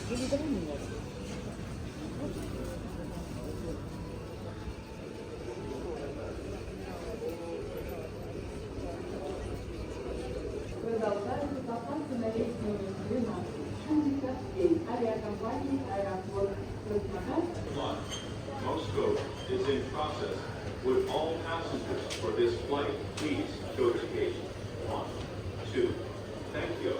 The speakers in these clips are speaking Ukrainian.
Продолжаем посадку на рейсовую 12 авиакомпании «Аэрофлот Краснодар». Moscow is in process. Would all passengers for this flight please go to gate 1, 2. Thank you.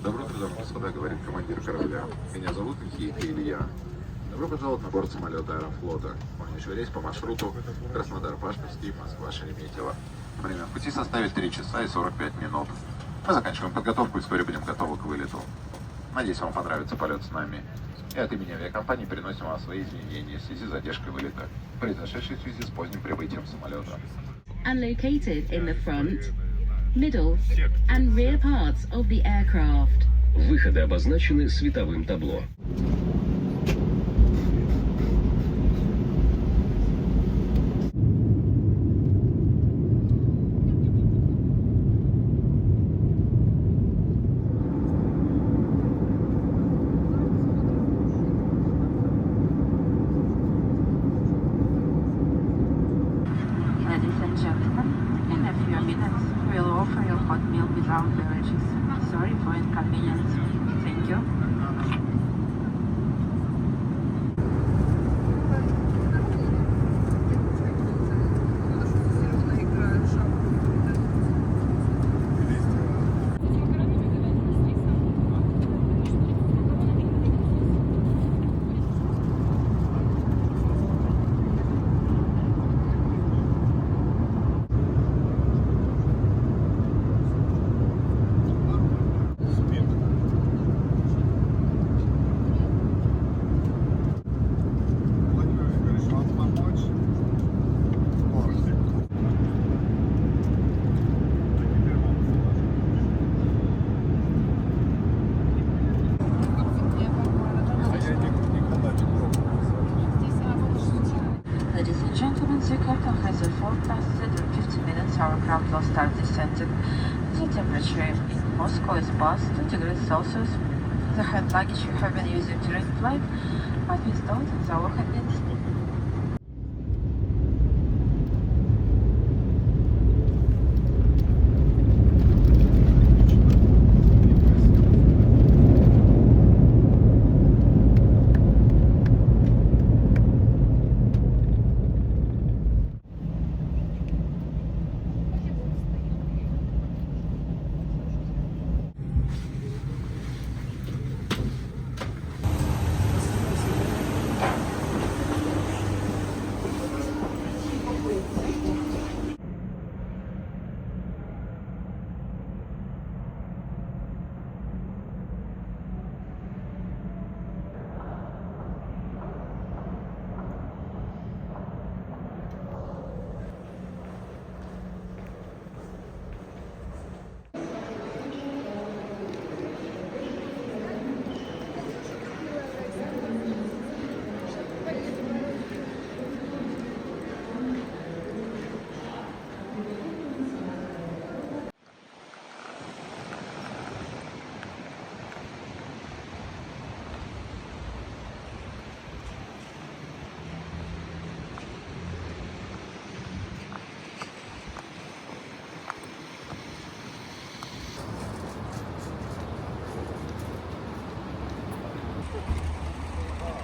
Добро утро, господа, говорит командир корабля. Меня зовут Никита Илья. Добро пожаловать на борт самолета Аэрофлота. Полнейший рейс по маршруту Краснодар-Пашковский, Москва-Шереметьево. Время в пути составит 3 часа и 45 минут. Мы заканчиваем подготовку и вскоре будем готовы к вылету. Надеюсь, вам понравится полет с нами. И от имени авиакомпании приносим вам свои извинения в связи с задержкой вылета, произошедшей в связи с поздним прибытием самолета. And located in the front, middle and rear parts of the aircraft. Выходы обозначены световым табло. Ladies and gentlemen, in a few minutes we'll offer you hot meal without beverages. Sorry for inconvenience. Thank you. will start descending. The temperature in Moscow is past 2 degrees Celsius. The hand luggage you have been using during flight might be stored in the overhead bins.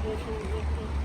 Thank you.